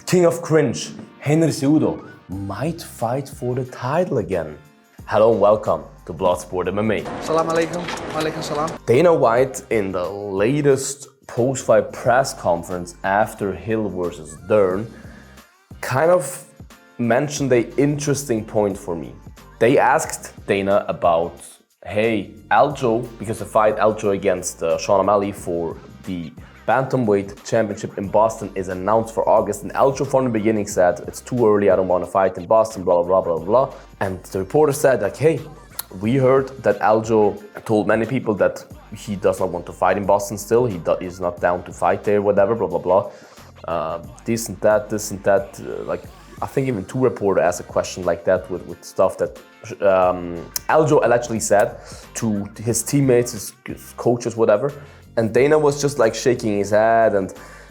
King of Cringe, Henry Cejudo, might fight for the title again. Hello and welcome to Bloodsport MMA. Salam alaikum. Walaikum salam. Dana White, in the latest post-fight press conference after Hill versus Dern, kind of mentioned an interesting point for me. They asked Dana about, hey, Aljo, because the fight Aljo against Sean O'Malley for the Bantamweight Championship in Boston is announced for August, and Aljo from the beginning said, it's too early, I don't want to fight in Boston, blah, blah, blah, blah, blah. And the reporter said, like, hey, we heard that Aljo told many people that he does not want to fight in Boston still, he's not down to fight there, whatever, blah, blah, blah. This and that, like, I think even two reporters asked a question like that with stuff that Aljo allegedly said to his teammates, his coaches, whatever. And Dana was just like shaking his head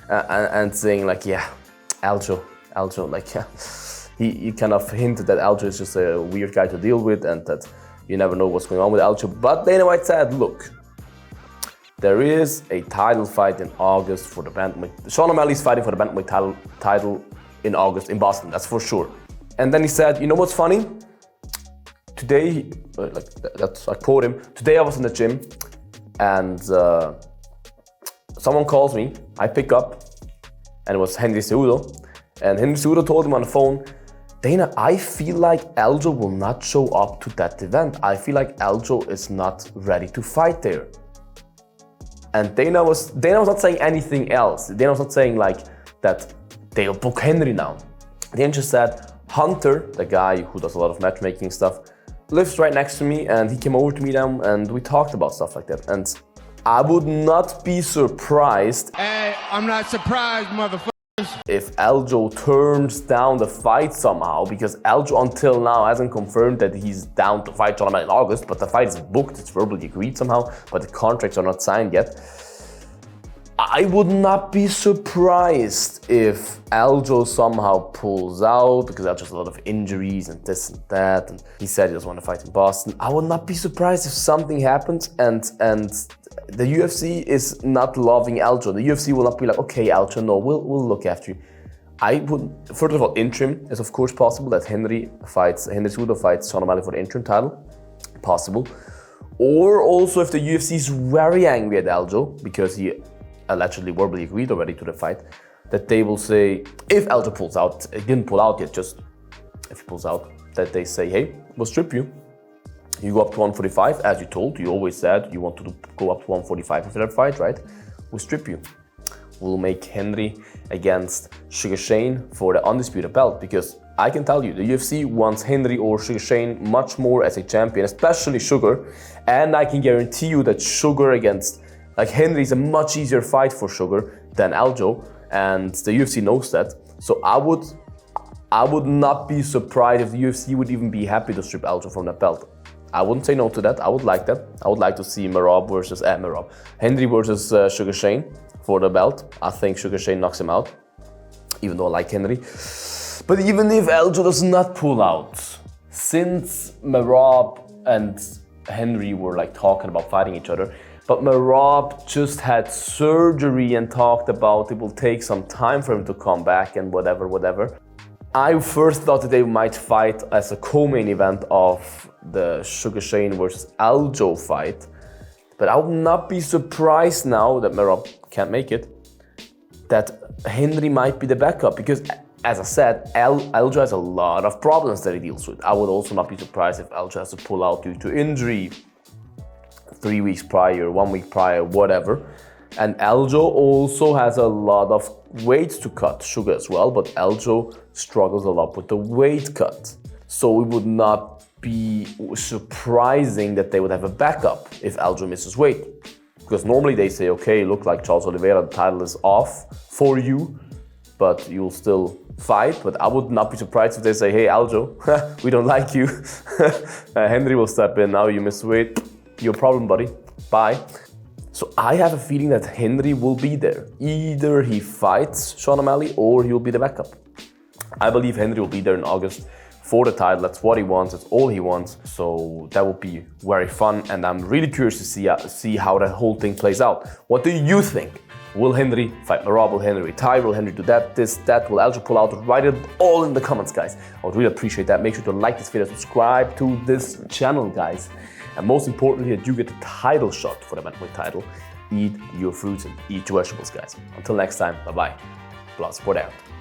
and saying like, yeah, Aljo, like, yeah. He kind of hinted that Aljo is just a weird guy to deal with and that you never know what's going on with Aljo. But Dana White said, look, there is a title fight in August for the Bantamweight. Sean O'Malley's fighting for the Bantamweight title in August in Boston, that's for sure. And then he said, you know what's funny? Today, I quote him, today I was in the gym and someone calls me, I pick up, and it was Henry Cejudo. And Henry Cejudo told him on the phone, Dana, I feel like Aljo will not show up to that event. I feel like Aljo is not ready to fight there. And Dana was not saying anything else. Dana was not saying like that they'll book Henry now. Dana just said, Hunter, the guy who does a lot of matchmaking stuff, lives right next to me and he came over to me now and we talked about stuff like that. And I would not be surprised. Hey, I'm not surprised, motherfuckers. If Aljo turns down the fight somehow, because Aljo until now hasn't confirmed that he's down to fight Sean O'Malley in August, but the fight is booked, it's verbally agreed somehow, but the contracts are not signed yet. I would not be surprised if Aljo somehow pulls out, because Aljo has a lot of injuries and this and that, and he said he doesn't want to fight in Boston. I would not be surprised if something happens and the UFC is not loving Aljo. The UFC will not be like, okay, Aljo, no, we'll look after you. I would, first of all, interim is of course possible, that Henry Cejudo fights Sean O'Malley for the interim title, possible. Or also if the UFC is very angry at Aljo, because he allegedly verbally agreed already to the fight, that they will say, if Aljo pulls out, it didn't pull out yet, just if he pulls out, that they say, hey, we'll strip you. You go up to 145, as you told, you always said you want to go up to 145 for that fight, right? We'll strip you. We'll make Henry against Sugar Shane for the undisputed belt, because I can tell you, the UFC wants Henry or Sugar Shane much more as a champion, especially Sugar, and I can guarantee you that Sugar against like Henry is a much easier fight for Sugar than Aljo, and the UFC knows that. So I would not be surprised if the UFC would even be happy to strip Aljo from that belt. I wouldn't say no to that. I would like that. I would like to see Henry versus Sugar Shane for the belt. I think Sugar Shane knocks him out, even though I like Henry. But even if Aljo does not pull out, since Merab and Henry were like talking about fighting each other, but Merab just had surgery and talked about it will take some time for him to come back and whatever. I first thought that they might fight as a co-main event of the Sugar Shane versus Aljo fight. But I would not be surprised now that Merab can't make it, that Henry might be the backup. Because as I said, Aljo has a lot of problems that he deals with. I would also not be surprised if Aljo has to pull out due to injury 3 weeks prior, 1 week prior, whatever. And Aljo also has a lot of weight to cut, Sugar as well, but Aljo struggles a lot with the weight cut. So it would not be surprising that they would have a backup if Aljo misses weight. Because normally they say, okay, look like Charles Oliveira, the title is off for you, but you'll still fight. But I would not be surprised if they say, hey Aljo, we don't like you. Henry will step in, now you miss weight. Your problem, buddy. Bye. So I have a feeling that Henry will be there. Either he fights Sean O'Malley or he'll be the backup. I believe Henry will be there in August for the title. That's what he wants, that's all he wants. So that will be very fun, and I'm really curious to see how the whole thing plays out. What do you think? Will Henry fight Merab? Will Henry retire? Will Henry do that, this, that? Will Aljo pull out? Write it all in the comments, guys. I would really appreciate that. Make sure to like this video, subscribe to this channel, guys. And most importantly, that you get the title shot for the bantamweight title. Eat your fruits and eat your vegetables, guys. Until next time, bye-bye. Bloodsport out.